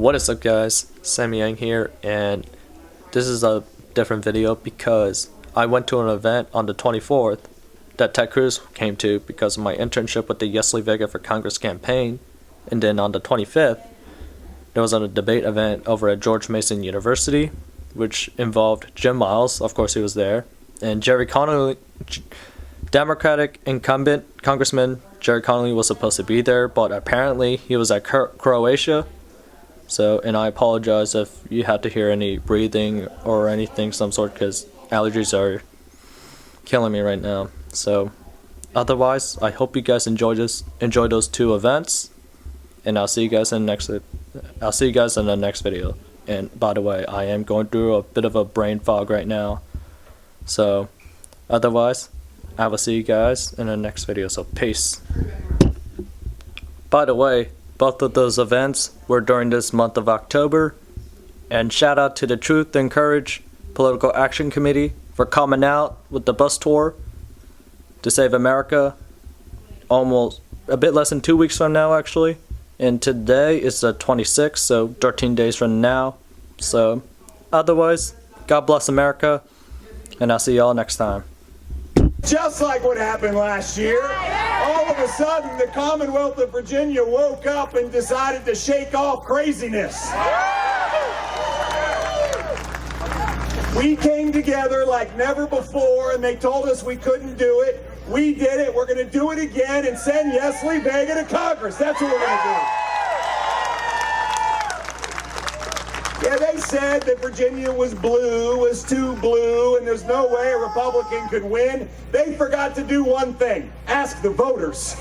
What is up, guys? Sammy here, and this is a different video because I went to an event on the 24th that Cruz came to because of my internship with the Yesley Vega for Congress campaign, and then on the 25th there was a debate event over at George Mason University, which involved Jim Myles, of course he was there, and Jerry Connolly, Democratic incumbent Congressman Jerry Connolly was supposed to be there, but apparently he was at Croatia. So, and I apologize if you had to hear any breathing or anything some sort, because allergies are killing me right now. So, otherwise, I hope you guys enjoy those two events, and I'll see you guys in the next video. And by the way, I am going through a bit of a brain fog right now. So, otherwise, I will see you guys in the next video. So, peace. By the way, both of those events were during this month of October, and shout out to the Truth and Courage Political Action Committee for coming out with the bus tour to save America almost a bit less than 2 weeks from now, actually. And today is the 26th, so 13 days from now. So otherwise, God bless America, and I'll see y'all next time. Just like what happened last year, all of a sudden the Commonwealth of Virginia woke up and decided to shake off craziness. We came together like never before, and they told us we couldn't do it. We did it. We're going to do it again and send Yesley Vega to Congress. That's what we're going to do. Yeah, they said that Virginia was too blue, and there's no way a Republican could win. They forgot to do one thing: ask the voters.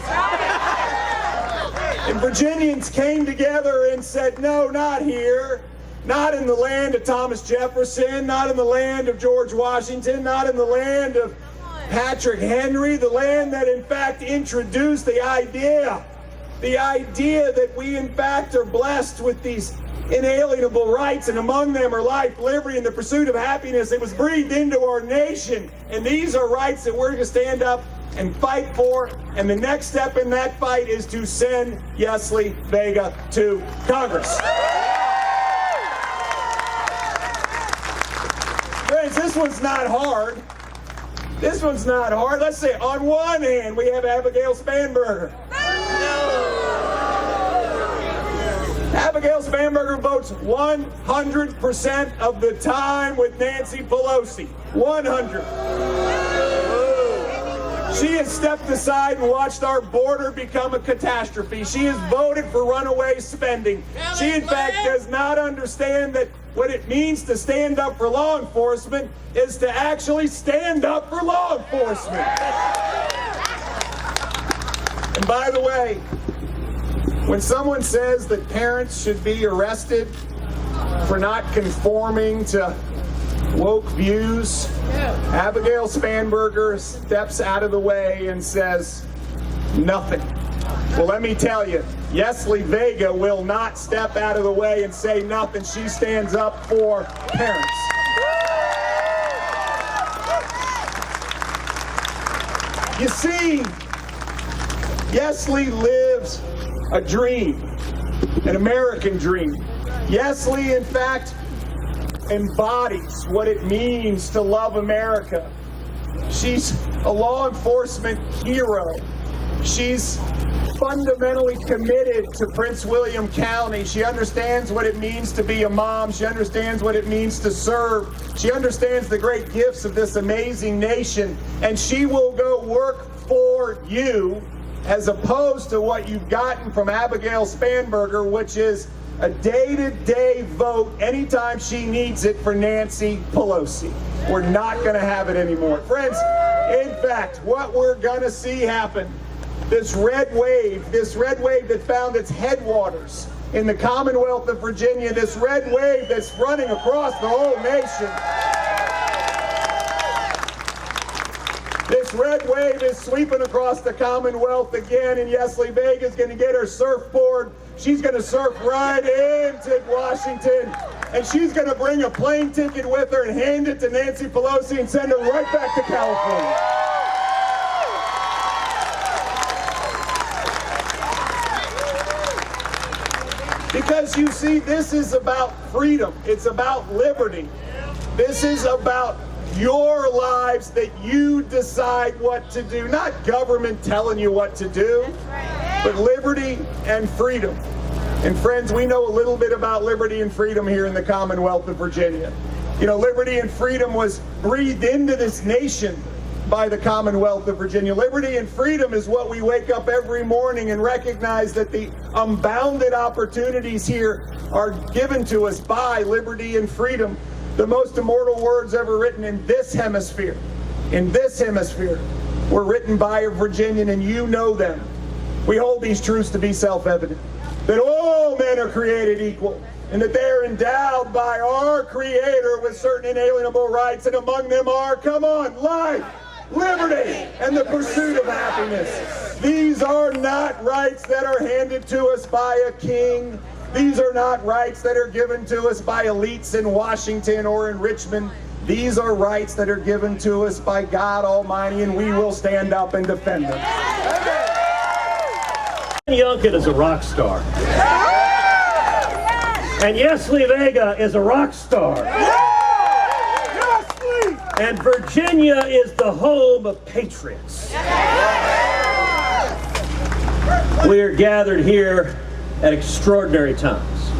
And Virginians came together and said, no, not here. Not in the land of Thomas Jefferson, not in the land of George Washington, not in the land of Patrick Henry, the land that in fact introduced the idea that we in fact are blessed with these inalienable rights, and among them are life, liberty, and the pursuit of happiness. It was breathed into our nation, and these are rights that we're going to stand up and fight for, and the next step in that fight is to send Yesley Vega to Congress. Friends, this one's not hard. This one's not hard. Let's say, on one hand, we have Abigail Spanberger. Abigail Spanberger votes 100% of the time with Nancy Pelosi. 100. She has stepped aside and watched our border become a catastrophe. She has voted for runaway spending. She, in fact, does not understand that what it means to stand up for law enforcement is to actually stand up for law enforcement. And by the way, when someone says that parents should be arrested for not conforming to woke views, Abigail Spanberger steps out of the way and says nothing. Well, let me tell you, Yesley Vega will not step out of the way and say nothing. She stands up for parents. You see, Yesley lives a dream, an American dream. Yesley, in fact, embodies what it means to love America. She's a law enforcement hero. She's fundamentally committed to Prince William County. She understands what it means to be a mom. She understands what it means to serve. She understands the great gifts of this amazing nation, and she will go work for you, as opposed to what you've gotten from Abigail Spanberger, which is a day-to-day vote anytime she needs it for Nancy Pelosi. We're not going to have it anymore. Friends, in fact, what we're going to see happen, this red wave that found its headwaters in the Commonwealth of Virginia, this red wave that's running across the whole nation, this red wave is sweeping across the Commonwealth again, and Yesley Vega is going to get her surfboard. She's going to surf right into Washington, and she's going to bring a plane ticket with her and hand it to Nancy Pelosi and send her right back to California. Because you see, this is about freedom. It's about liberty. This is about your lives that you decide what to do. Not government telling you what to do, but liberty and freedom. And friends, we know a little bit about liberty and freedom here in the Commonwealth of Virginia. You know, liberty and freedom was breathed into this nation by the Commonwealth of Virginia. Liberty and freedom is what we wake up every morning and recognize that the unbounded opportunities here are given to us by liberty and freedom. The most immortal words ever written in this hemisphere, were written by a Virginian, and you know them. We hold these truths to be self-evident, that all men are created equal, and that they're endowed by our Creator with certain inalienable rights, and among them are, come on, life, liberty, and the pursuit of happiness. These are not rights that are handed to us by a king. These are not rights that are given to us by elites in Washington or in Richmond. These are rights that are given to us by God Almighty, and we will stand up and defend them. Youngkin is a rock star. And Yesli Vega is a rock star. And Virginia is the home of patriots. We are gathered here at extraordinary times.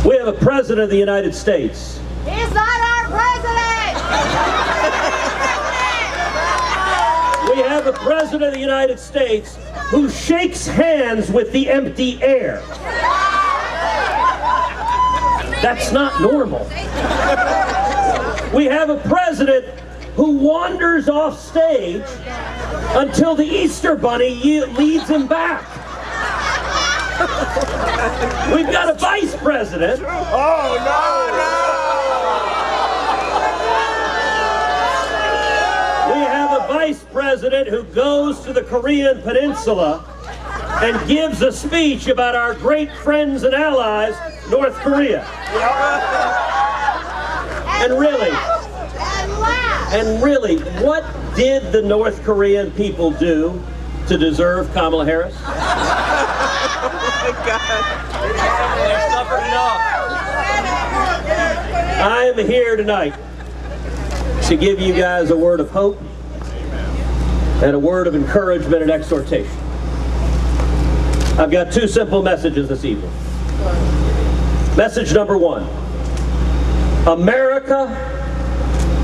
We have a president of the United States. He's not our president! We have a president of the United States who shakes hands with the empty air. That's not normal. We have a president who wanders off stage until the Easter Bunny leads him back. We've got a vice president. Oh, We have a vice president who goes to the Korean Peninsula and gives a speech about our great friends and allies, North Korea. And really, what did the North Korean people do to deserve Kamala Harris? Oh my God. They've suffered enough. I am here tonight to give you guys a word of hope and a word of encouragement and exhortation. I've got two simple messages this evening. Message number one: America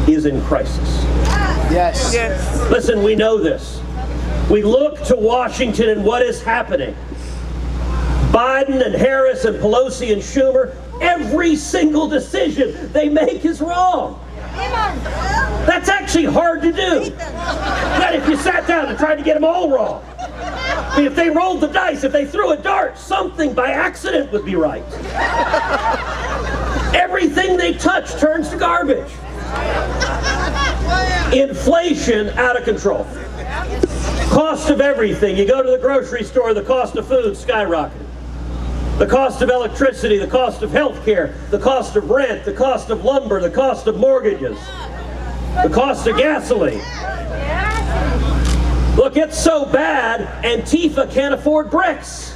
is in crisis. Yes. Listen, we know this. We look to Washington and what is happening. Biden and Harris and Pelosi and Schumer, every single decision they make is wrong. That's actually hard to do. But if you sat down and tried to get them all wrong, I mean, if they rolled the dice, if they threw a dart, something by accident would be right. Everything they touch turns to garbage. Inflation out of control. Cost of everything. You go to the grocery store, the cost of food skyrocketed. The cost of electricity, the cost of health care, the cost of rent, the cost of lumber, the cost of mortgages, the cost of gasoline. Look, it's so bad, Antifa can't afford bricks.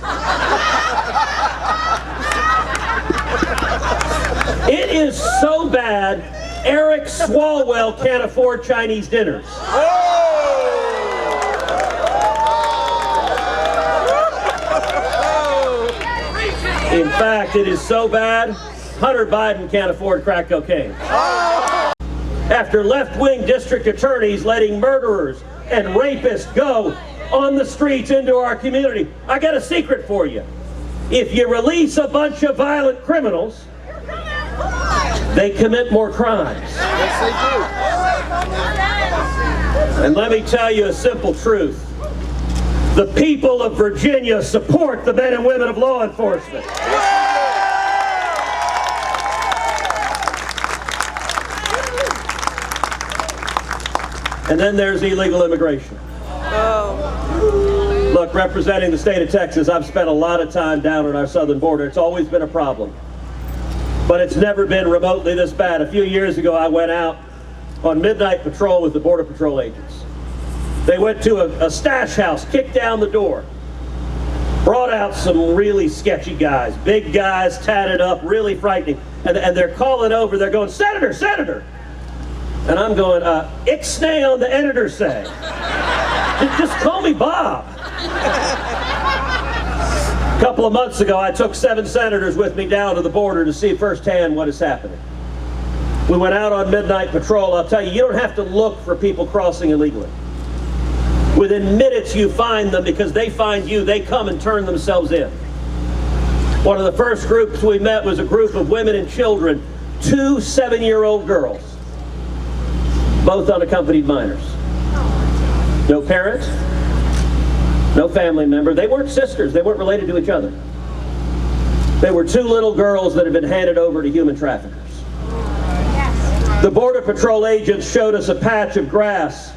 It is so bad, Eric Swalwell can't afford Chinese dinners. In fact, it is so bad, Hunter Biden can't afford crack cocaine. After left-wing district attorneys letting murderers and rapists go on the streets into our community, I got a secret for you. If you release a bunch of violent criminals, they commit more crimes. Yes, they do. And let me tell you a simple truth. The people of Virginia support the men and women of law enforcement. And then there's illegal immigration. Look, representing the state of Texas, I've spent a lot of time down on our southern border. It's always been a problem. But it's never been remotely this bad. A few years ago, I went out on midnight patrol with the Border Patrol agents. They went to a stash house, kicked down the door. brought out some really sketchy guys, big guys, tatted up, really frightening. And they're calling over, they're going, "Senator, Senator!" And I'm going, "Ixnay on the editor say. Just call me Bob." A couple of months ago, I took 7 senators with me down to the border to see firsthand what is happening. We went out on midnight patrol. I'll tell you, you don't have to look for people crossing illegally. Within minutes you find them because they find you. They come and turn themselves in. One of the first groups we met was a group of women and children, 2 7-year-old girls, both unaccompanied minors. No parent, no family member. They weren't sisters. They weren't related to each other. They were 2 little girls that had been handed over to human traffickers. The Border Patrol agents showed us a patch of grass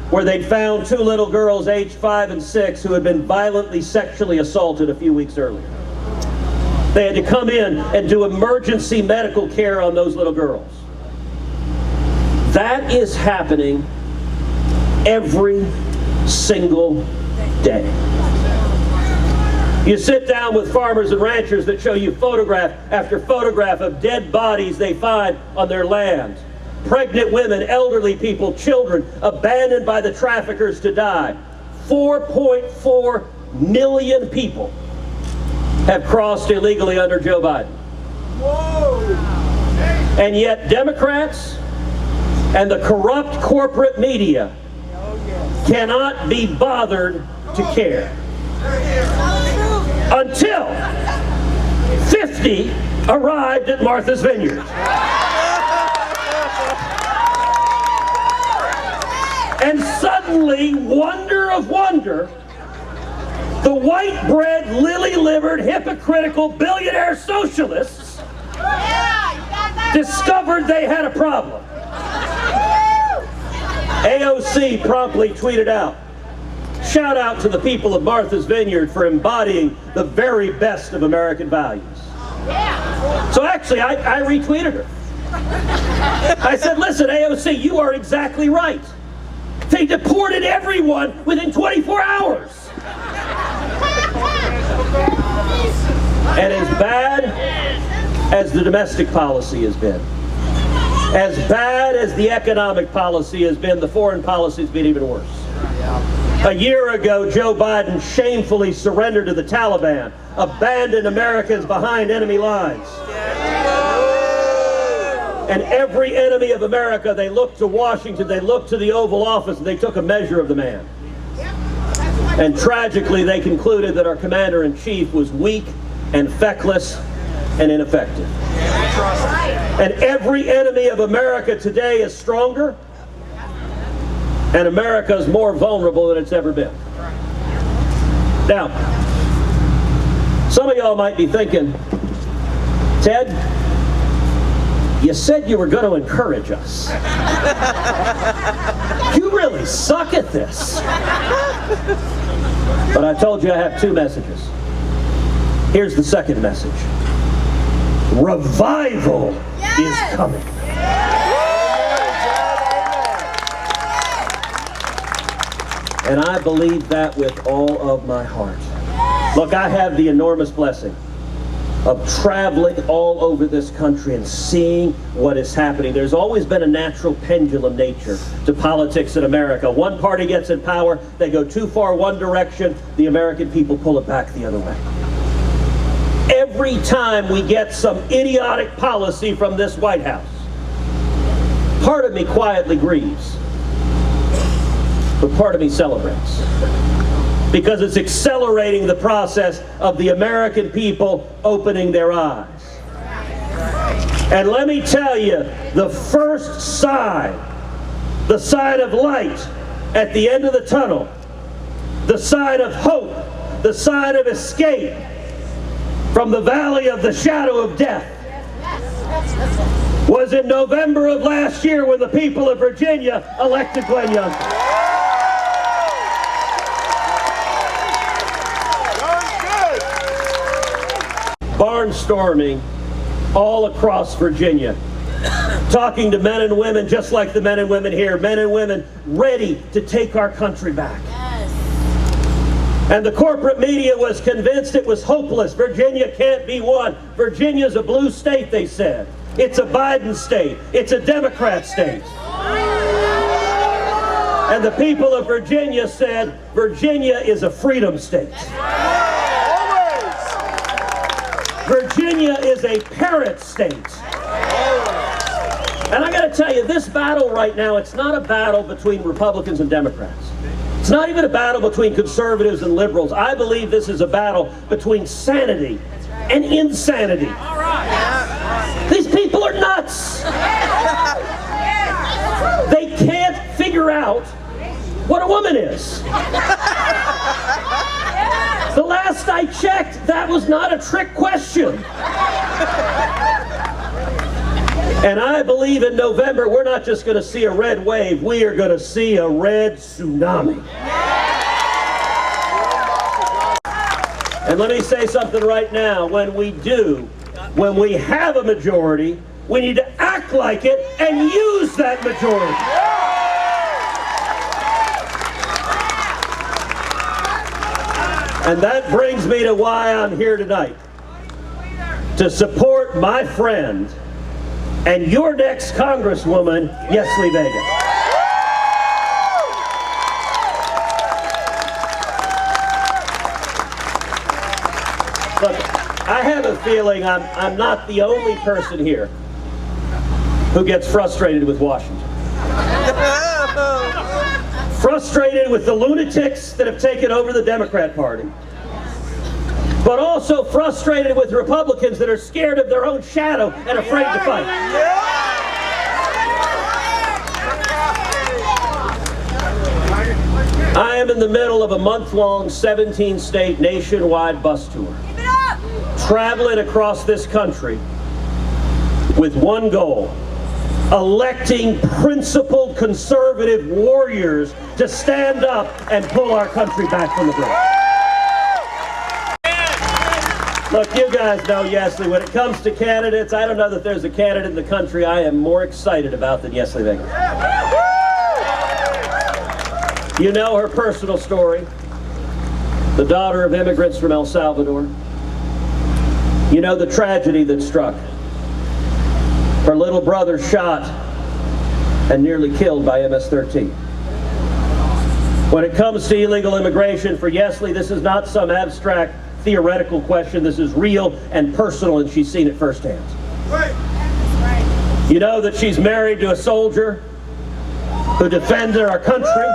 where they'd found 2 little girls aged 5 and 6 who had been violently sexually assaulted a few weeks earlier. They had to come in and do emergency medical care on those little girls. That is happening every single day. You sit down with farmers and ranchers that show you photograph after photograph of dead bodies they find on their land. Pregnant women, elderly people, children abandoned by the traffickers to die. 4.4 million people have crossed illegally under Joe Biden. Whoa. And yet Democrats and the corrupt corporate media cannot be bothered to care. Until 50 arrived at Martha's Vineyard. And suddenly, wonder of wonder, the white-bread, lily-livered, hypocritical billionaire socialists discovered they had a problem. AOC promptly tweeted out, "Shout out to the people of Martha's Vineyard for embodying the very best of American values." So actually, I retweeted her. I said, "Listen, AOC, you are exactly right. They deported everyone within 24 hours. And as bad as the domestic policy has been, as bad as the economic policy has been, the foreign policy has been even worse. A year ago, Joe Biden shamefully surrendered to the Taliban, abandoned Americans behind enemy lines. And every enemy of America, they looked to Washington, they looked to the Oval Office, and they took a measure of the man. And tragically, they concluded that our commander-in-chief was weak and feckless and ineffective. And every enemy of America today is stronger, and America is more vulnerable than it's ever been. Now, some of y'all might be thinking, "Ted, you said you were going to encourage us. You really suck at this." But I told you I have 2 messages. Here's the second message. Revival is coming. And I believe that with all of my heart. Look, I have the enormous blessing of traveling all over this country and seeing what is happening. There's always been a natural pendulum nature to politics in America. One party gets in power, they go too far one direction, the American people pull it back the other way. Every time we get some idiotic policy from this White House, part of me quietly grieves, but part of me celebrates. Because it's accelerating the process of the American people opening their eyes. And let me tell you, the first sign, the sign of light at the end of the tunnel, the sign of hope, the sign of escape from the valley of the shadow of death, was in November of last year when the people of Virginia elected Glenn Youngkin. Barnstorming all across Virginia, talking to men and women just like the men and women here, men and women ready to take our country back. And the corporate media was convinced it was hopeless. Virginia can't be won. Virginia's a blue state, they said. It's a Biden state. It's a Democrat state. And the people of Virginia said, Virginia is a freedom state. Virginia is a parent state. And I got to tell you, this battle right now, it's not a battle between Republicans and Democrats. It's not even a battle between conservatives and liberals. I believe this is a battle between sanity and insanity. These people are nuts. They can't figure out what a woman is. The last I checked, that was not a trick question. And I believe in November, we're not just going to see a red wave, we are going to see a red tsunami. And let me say something right now. When we have a majority, we need to act like it and use that majority. And that brings me to why I'm here tonight. To support my friend and your next Congresswoman, Yesli Vega. Look, I have a feeling I'm not the only person here who gets frustrated with Washington. Frustrated with the lunatics that have taken over the Democrat Party, but also frustrated with Republicans that are scared of their own shadow and afraid to fight. I am in the middle of a month-long 17-state nationwide bus tour, traveling across this country with one goal: electing principled conservative warriors to stand up and pull our country back from the brink. Look, you guys know Yesli. When it comes to candidates, I don't know that there's a candidate in the country I am more excited about than Yesli Vega. You know her personal story. The daughter of immigrants from El Salvador. You know the tragedy that struck. Her little brother shot and nearly killed by MS-13. When it comes to illegal immigration, for Yesli, this is not some abstract theoretical question. This is real and personal, and she's seen it firsthand. You know that she's married to a soldier who defended our country.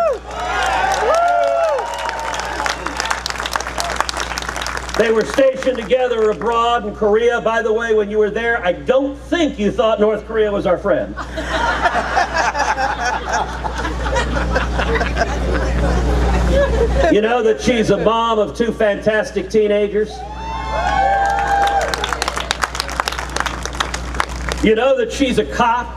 They were stationed together abroad in Korea. By the way, when you were there, I don't think you thought North Korea was our friend. You know that she's a mom of 2 fantastic teenagers. You know that she's a cop.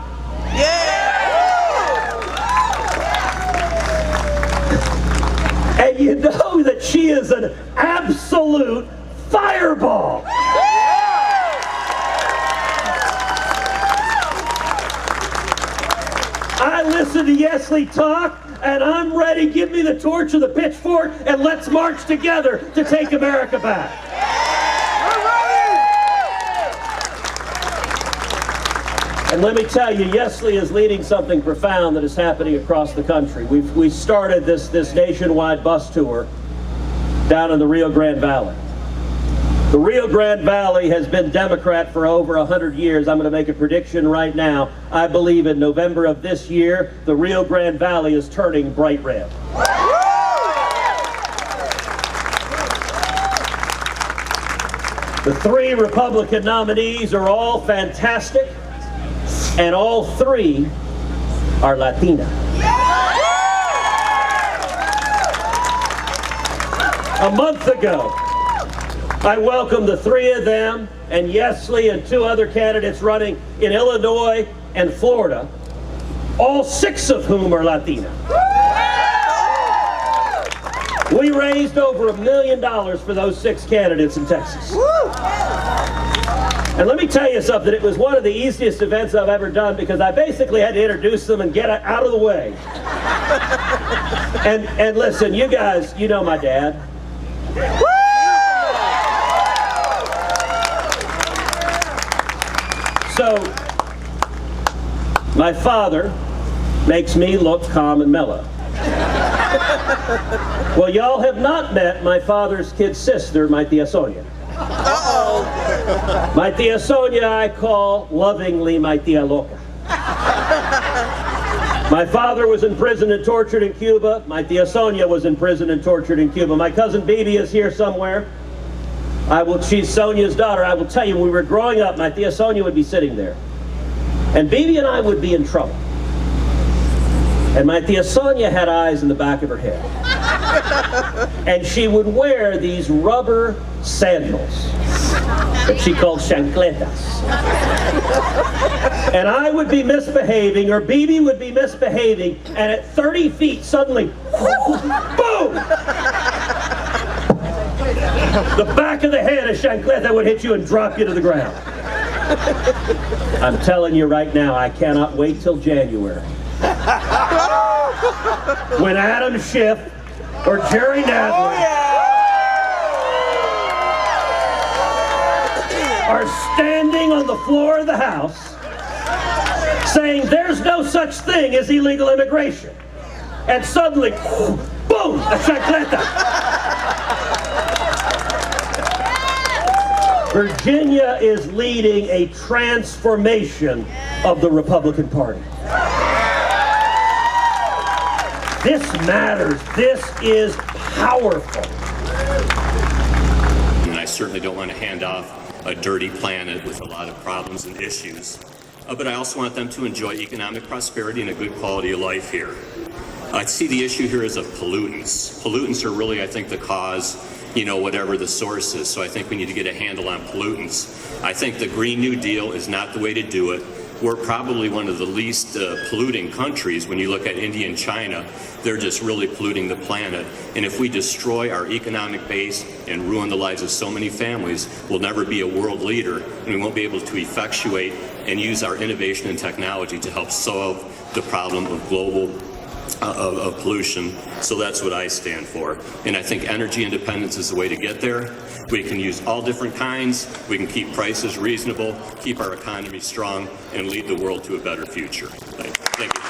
And you know that she is an absolute fireball. I listen to Yesli talk, and I'm ready. Give me the torch or the pitchfork, and let's march together to take America back. And let me tell you, Yesli is leading something profound that is happening across the country. We started this nationwide bus tour down in the Rio Grande Valley. The Rio Grande Valley has been Democrat for over 100 years. I'm going to make a prediction right now. I believe in November of this year, the Rio Grande Valley is turning bright red. The 3 Republican nominees are all fantastic, and all 3 are Latina. A month ago, I welcomed the 3 of them, and Yesli and 2 other candidates running in Illinois and Florida, all 6 of whom are Latina. We raised over $1 million for those 6 candidates in Texas. And let me tell you something, it was one of the easiest events I've ever done because I basically had to introduce them and get out of the way. And listen, you guys, you know my dad. So, my father makes me look calm and mellow. Well, y'all have not met my father's kid sister, my tia Sonia. My tia Sonia I call lovingly my tia Loca. My father was in prison and tortured in Cuba. My tia Sonia was in prison and tortured in Cuba. My cousin Bibi is here somewhere. She's Sonia's daughter. I will tell you, when we were growing up, my tia Sonia would be sitting there. And Bibi and I would be in trouble. And my tia Sonia had eyes in the back of her head. And she would wear these rubber sandals that she called chancletas. And I would be misbehaving, or Bibi would be misbehaving, and at 30 feet, suddenly, boom! The back of the head of chancleta would hit you and drop you to the ground. I'm telling you right now, I cannot wait till January. When Adam Schiff or Jerry Nadler are standing on the floor of the House saying there's no such thing as illegal immigration. And suddenly, boom, a chancleta. Virginia is leading a transformation of the Republican Party. This matters. This is powerful. And I certainly don't want to hand off a dirty planet with a lot of problems and issues. But I also want them to enjoy economic prosperity and a good quality of life here. I see the issue here as of pollutants. Pollutants are really, I think, the cause, whatever the source is. So I think we need to get a handle on pollutants. I think the Green New Deal is not the way to do it. We're probably one of the least polluting countries. When you look at India and China, they're just really polluting the planet. And if we destroy our economic base and ruin the lives of so many families, we'll never be a world leader, and we won't be able to effectuate and use our innovation and technology to help solve the problem of global of pollution. So that's what I stand for. And I think energy independence is the way to get there. We can use all different kinds. We can keep prices reasonable, keep our economy strong, and lead the world to a better future. Thank you.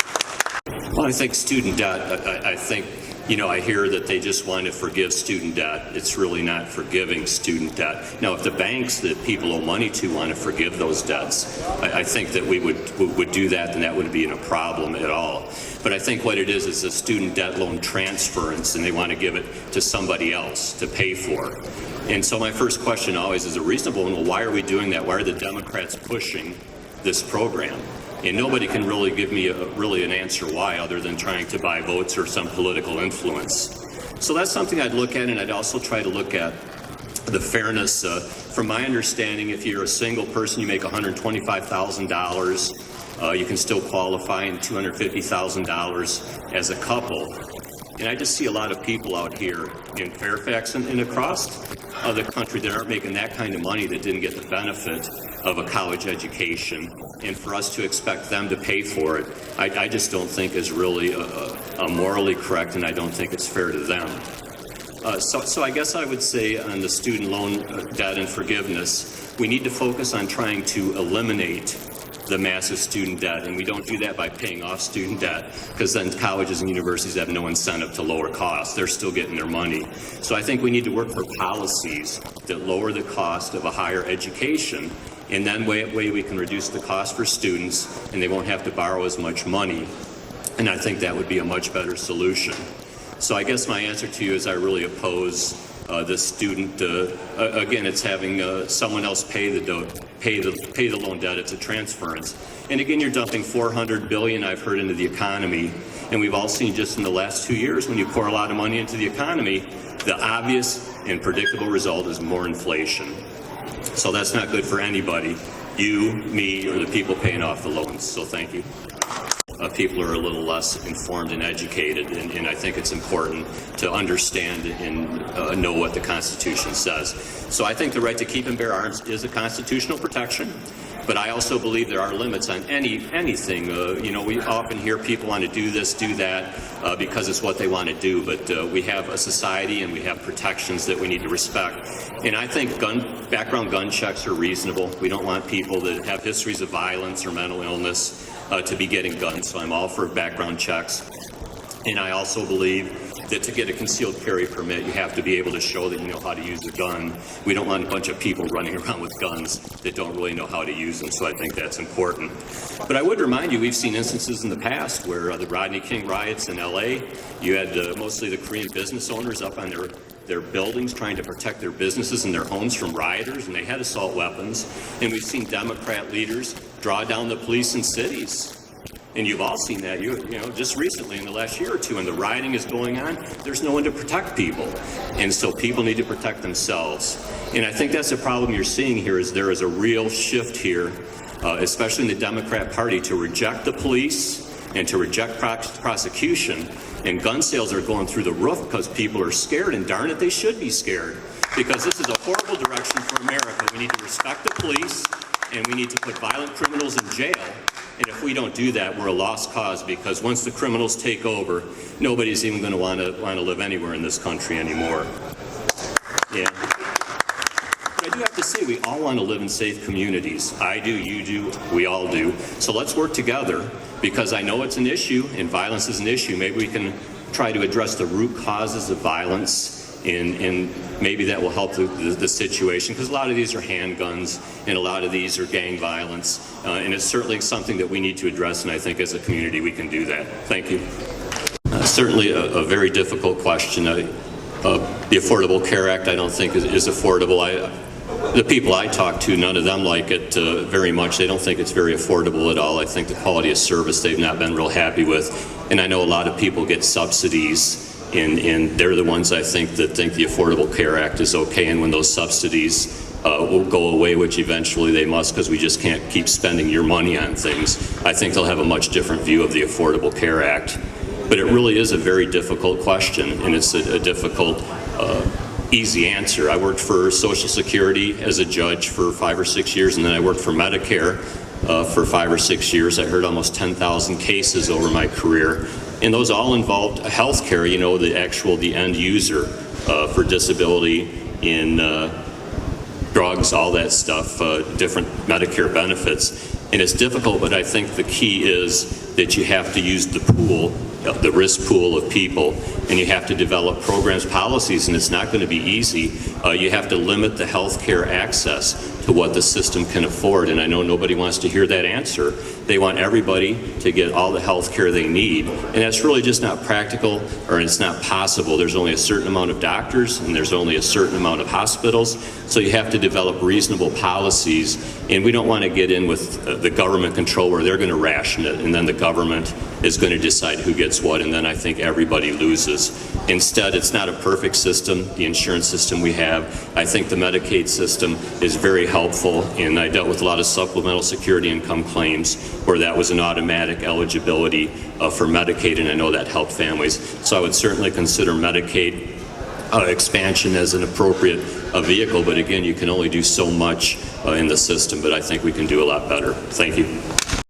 Well, I think student debt, I think, I hear that they just want to forgive student debt. It's really not forgiving student debt. Now, if the banks that people owe money to want to forgive those debts, I think that we would do that, and that wouldn't be a problem at all. But I think what it is a student debt loan transference, and they want to give it to somebody else to pay for. And so my first question always is a reasonable one. Well, why are we doing that? Why are the Democrats pushing this program? And nobody can really give me an answer why, other than trying to buy votes or some political influence. So that's something I'd look at, and I'd also try to look at the fairness. From my understanding, if you're a single person, you make $125,000. You can still qualify, in $250,000 as a couple. And I just see a lot of people out here in Fairfax and across the country that aren't making that kind of money, that didn't get the benefit of a college education. And for us to expect them to pay for it, I just don't think is really morally correct, and I don't think it's fair to them. So I guess I would say on the student loan debt and forgiveness, we need to focus on trying to eliminate the massive student debt, and we don't do that by paying off student debt, because then colleges and universities have no incentive to lower costs. They're still getting their money. So I think we need to work for policies that lower the cost of a higher education, and then way we can reduce the cost for students, and they won't have to borrow as much money. And I think that would be a much better solution. So I guess my answer to you is I really oppose the student. Again, it's having someone else pay the loan debt. It's a transference. And again, you're dumping $400 billion, I've heard, into the economy. And we've all seen just in the last 2 years, when you pour a lot of money into the economy, the obvious and predictable result is more inflation. So that's not good for anybody, you, me, or the people paying off the loans. So thank you. people are a little less informed and educated, and I think it's important to understand and know what the Constitution says. So I think the right to keep and bear arms is a constitutional protection, but I also believe there are limits on anything. We often hear people want to do this, do that, because it's what they want to do, but we have a society and we have protections that we need to respect. And I think background gun checks are reasonable. We don't want people that have histories of violence or mental illness to be getting guns, so I'm all for background checks. And I also believe that to get a concealed carry permit, you have to be able to show that you know how to use a gun. We don't want a bunch of people running around with guns that don't really know how to use them, so I think that's important. But I would remind you, we've seen instances in the past where the Rodney King riots in LA, you had mostly the Korean business owners up on their buildings trying to protect their businesses and their homes from rioters, and they had assault weapons. And we've seen Democrat leaders draw down the police in cities. And you've all seen that, just recently in the last year or two, and the rioting is going on, there's no one to protect people. And so people need to protect themselves. And I think that's the problem you're seeing here, is there is a real shift here, especially in the Democrat Party, to reject the police and to reject prosecution. And gun sales are going through the roof because people are scared, and darn it, they should be scared. Because this is a horrible direction for America. We need to respect the police, and we need to put violent criminals in jail. And if we don't do that, we're a lost cause, because once the criminals take over, nobody's even going to want to live anywhere in this country anymore. Yeah. But I do have to say, we all want to live in safe communities. I do, you do, we all do. So let's work together, because I know it's an issue, and violence is an issue. Maybe we can try to address the root causes of violence, and maybe that will help the situation, because a lot of these are handguns and a lot of these are gang violence, and it's certainly something that we need to address, and I think as a community we can do that. Thank you. Certainly a very difficult question. The Affordable Care Act I don't think is affordable. The people I talk to, none of them like it very much. They don't think it's very affordable at all. I think the quality of service they've not been real happy with, and I know a lot of people get subsidies, and they're the ones I think that think the Affordable Care Act is okay, and when those subsidies will go away, which eventually they must, because we just can't keep spending your money on things, I think they'll have a much different view of the Affordable Care Act. But it really is a very difficult question, and it's a difficult, easy answer. I worked for Social Security as a judge for 5 or 6 years, and then I worked for Medicare for 5 or 6 years. I heard almost 10,000 cases over my career. And those all involved health care, the end user for disability, in drugs, all that stuff, different Medicare benefits. And it's difficult, but I think the key is that you have to use the pool, the risk pool of people, and you have to develop programs, policies, and it's not going to be easy. You have to limit the health care access to what the system can afford, and I know nobody wants to hear that answer. They want everybody to get all the health care they need, and that's really just not practical, or it's not possible. There's only a certain amount of doctors, and there's only a certain amount of hospitals, so you have to develop reasonable policies, and we don't want to get in with the government control where they're going to ration it, and then the government is going to decide who gets what, and then I think everybody loses. Instead, it's not a perfect system, the insurance system we have. I think the Medicaid system is very helpful, and I dealt with a lot of supplemental security income claims where that was an automatic eligibility for Medicaid, and I know that helped families. So I would certainly consider Medicaid expansion as an appropriate vehicle, but again, you can only do so much in the system, but I think we can do a lot better. Thank you.